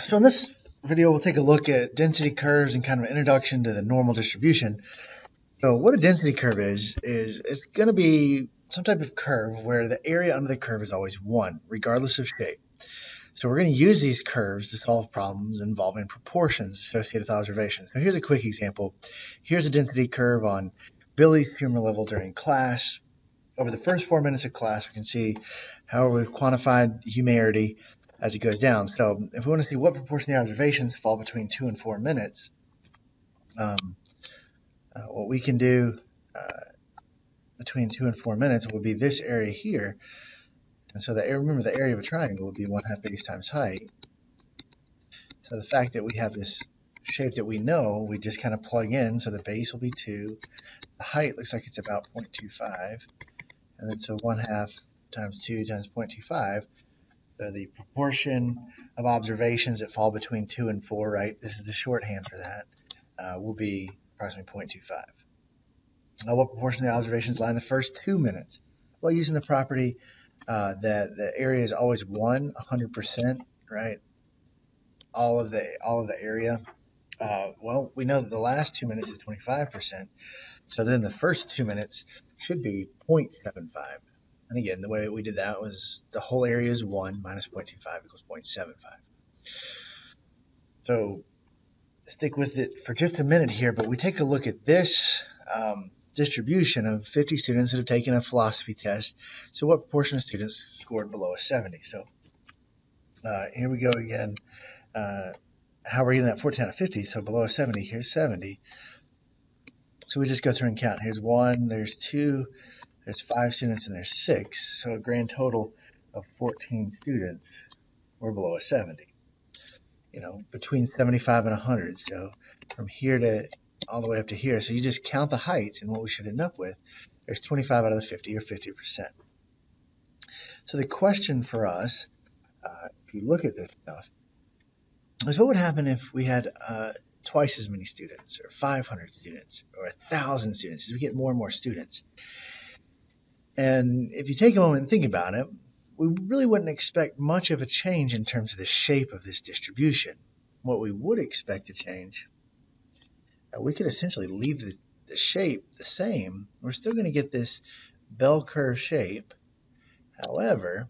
So in this video, we'll take a look at density curves and kind of an introduction to the normal distribution. So what a density curve is it's going to be some type of curve where the area under the curve is always 1, regardless of shape. So we're going to use these curves to solve problems involving proportions associated with observations. So here's a quick example. Here's a density curve on Billy's humor level during class. Over the first 4 minutes of class, we can see how we've quantified humanity as it goes down. So if we want to see what proportion of the observations fall between 2 and 4 minutes, what we can do between 2 and 4 minutes will be this area here. And so remember, the area of a triangle would be 1/2 base times height. So the fact that we have this shape that we know, we just kind of plug in. So the base will be 2. The height looks like it's about 0.25. And then so 1/2 times 2 times 0.25. So the proportion of observations that fall between 2 and 4, right? This is the shorthand for that, will be approximately 0.25. Now, what proportion of the observations lie in the first 2 minutes? Well, using the property that the area is always 100%, right? All of the area. Well, we know that the last 2 minutes is 25%. So then the first 2 minutes should be 0.75. And again, the way we did that was the whole area is 1 minus 0.25 equals 0.75. So stick with it for just a minute here, but we take a look at this distribution of 50 students that have taken a philosophy test. So what proportion of students scored below a 70? So here we go again. How we're getting that 14 out of 50? So below a 70, here's 70. So we just go through and count. Here's 1, there's 2, there's 5 students, and there's 6. So a grand total of 14 students were below a 70. You know, between 75 and 100. So from here to all the way up to here. So you just count the heights, and what we should end up with, there's 25 out of the 50, or 50%. So the question for us, if you look at this stuff, is what would happen if we had twice as many students, or 500 students, or 1,000 students, as we get more and more students. And if you take a moment and think about it, we really wouldn't expect much of a change in terms of the shape of this distribution. What we would expect to change, we could essentially leave the shape the same. We're still going to get this bell curve shape. However,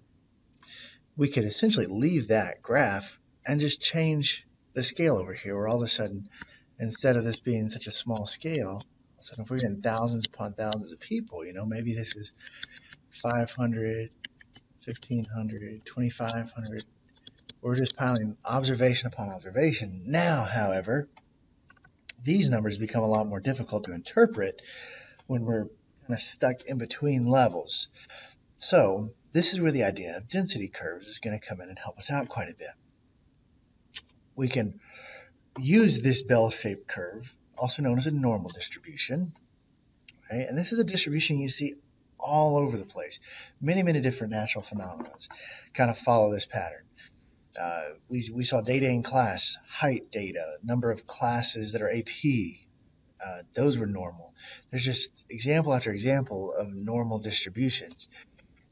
we could essentially leave that graph and just change the scale over here, where all of a sudden, instead of this being such a small scale, all of a sudden if we're getting thousands upon thousands of people, you know, maybe this is 500, 1,500, 2,500. We're just piling observation upon observation. Now, however, these numbers become a lot more difficult to interpret when we're kind of stuck in between levels. So this is where the idea of density curves is going to come in and help us out quite a bit. We can use this bell-shaped curve, also known as a normal distribution, right? And this is a distribution you see all over the place. Many, many different natural phenomena kind of follow this pattern. We saw data in class, height data, number of classes that are AP. Those were normal. There's just example after example of normal distributions.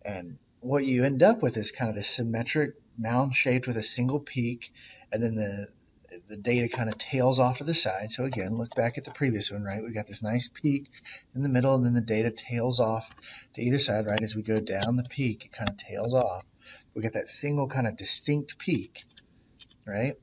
And what you end up with is kind of this symmetric mound shaped with a single peak, and then the data kind of tails off to the side. So again, look back at the previous one, right? We've got this nice peak in the middle, and then the data tails off to either side, right? As we go down the peak, it kind of tails off. We get that single kind of distinct peak, right?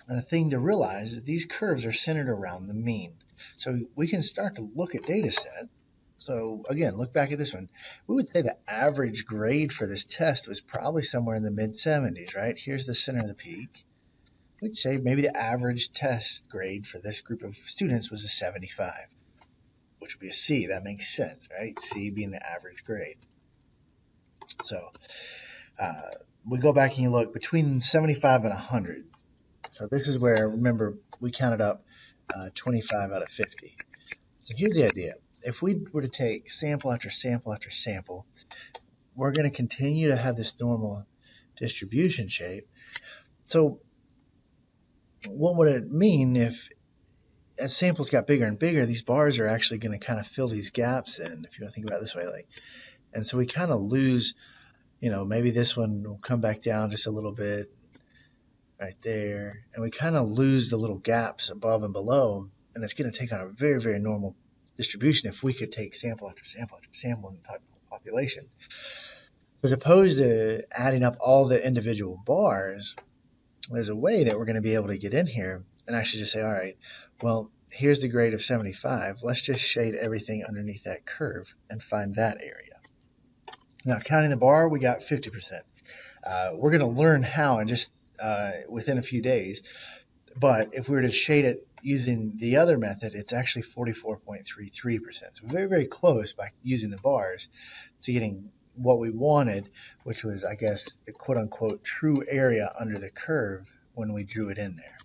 And the thing to realize is these curves are centered around the mean. So we can start to look at data set. So again, look back at this one. We would say the average grade for this test was probably somewhere in the mid-70s, right? Here's the center of the peak. We'd say maybe the average test grade for this group of students was a 75, which would be a C. That makes sense, right? C being the average grade. So we go back and you look between 75 and 100. So this is where, remember, we counted up 25 out of 50. So here's the idea. If we were to take sample after sample after sample, we're going to continue to have this normal distribution shape. So what would it mean if, as samples got bigger and bigger, these bars are actually going to kind of fill these gaps in, if you want to think about it this way. And so we kind of lose, maybe this one will come back down just a little bit. right there, and we kind of lose the little gaps above and below, and it's going to take on a very, very normal distribution if we could take sample after sample after sample in the type of population. As opposed to adding up all the individual bars, there's a way that we're going to be able to get in here and actually just say, all right, well, here's the grade of 75. Let's just shade everything underneath that curve and find that area. Now, counting the bar, we got 50%. We're going to learn how in just within a few days. But if we were to shade it using the other method, it's actually 44.33%. So very, very close by using the bars to getting what we wanted, which was, I guess, the quote-unquote true area under the curve when we drew it in there.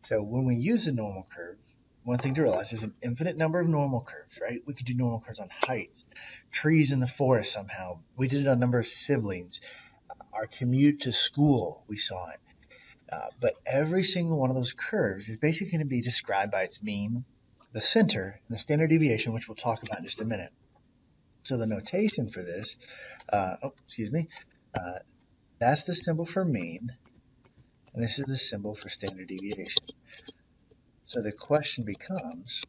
So when we use a normal curve, one thing to realize, there's an infinite number of normal curves, right? We could do normal curves on heights, trees in the forest somehow. We did it on number of siblings. Our commute to school, we saw it. But every single one of those curves is basically going to be described by its mean, the center, and the standard deviation, which we'll talk about in just a minute. So the notation for this, that's the symbol for mean, and this is the symbol for standard deviation. So the question becomes,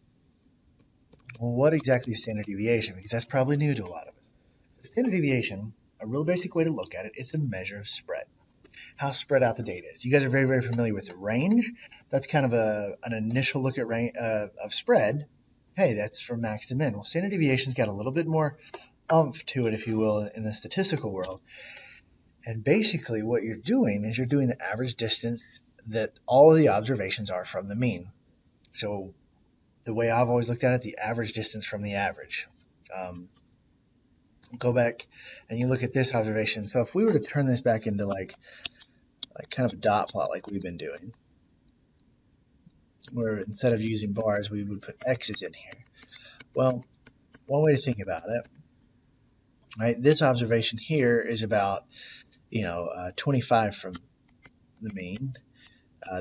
well, what exactly is standard deviation? Because that's probably new to a lot of us. So standard deviation, a real basic way to look at it, it's a measure of spread. How spread out the data is. You guys are very, very familiar with the range. That's kind of an initial look at range of spread. Hey, that's from max to min. Well, standard deviation's got a little bit more oomph to it, if you will, in the statistical world. And basically what you're doing is you're doing the average distance that all of the observations are from the mean. So the way I've always looked at it, the average distance from the average. Go back and you look at this observation. So if we were to turn this back into like kind of a dot plot like we've been doing, where instead of using bars, we would put X's in here. Well, one way to think about it, right? This observation here is about, 25 from the mean.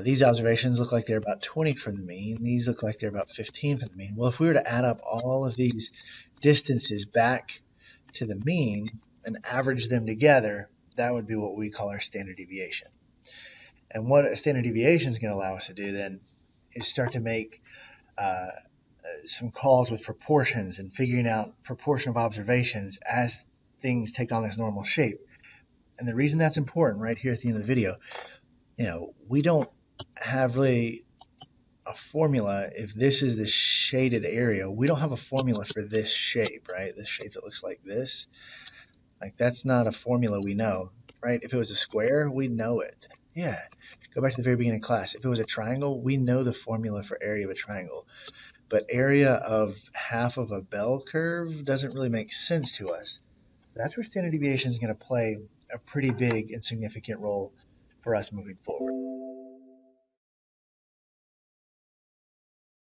These observations look like they're about 20 from the mean. These look like they're about 15 from the mean. Well, if we were to add up all of these distances back to the mean and average them together, that would be what we call our standard deviation. And what a standard deviation is going to allow us to do then is start to make some calls with proportions and figuring out proportion of observations as things take on this normal shape. And the reason that's important right here at the end of the video, we don't have really a formula. If this is the shaded area, we don't have a formula for this shape, right? This shape that looks like this. Like, that's not a formula we know, right? If it was a square, we know it. Yeah. Go back to the very beginning of class. If it was a triangle, we know the formula for area of a triangle. But area of half of a bell curve doesn't really make sense to us. That's where standard deviation is going to play a pretty big and significant role for us moving forward.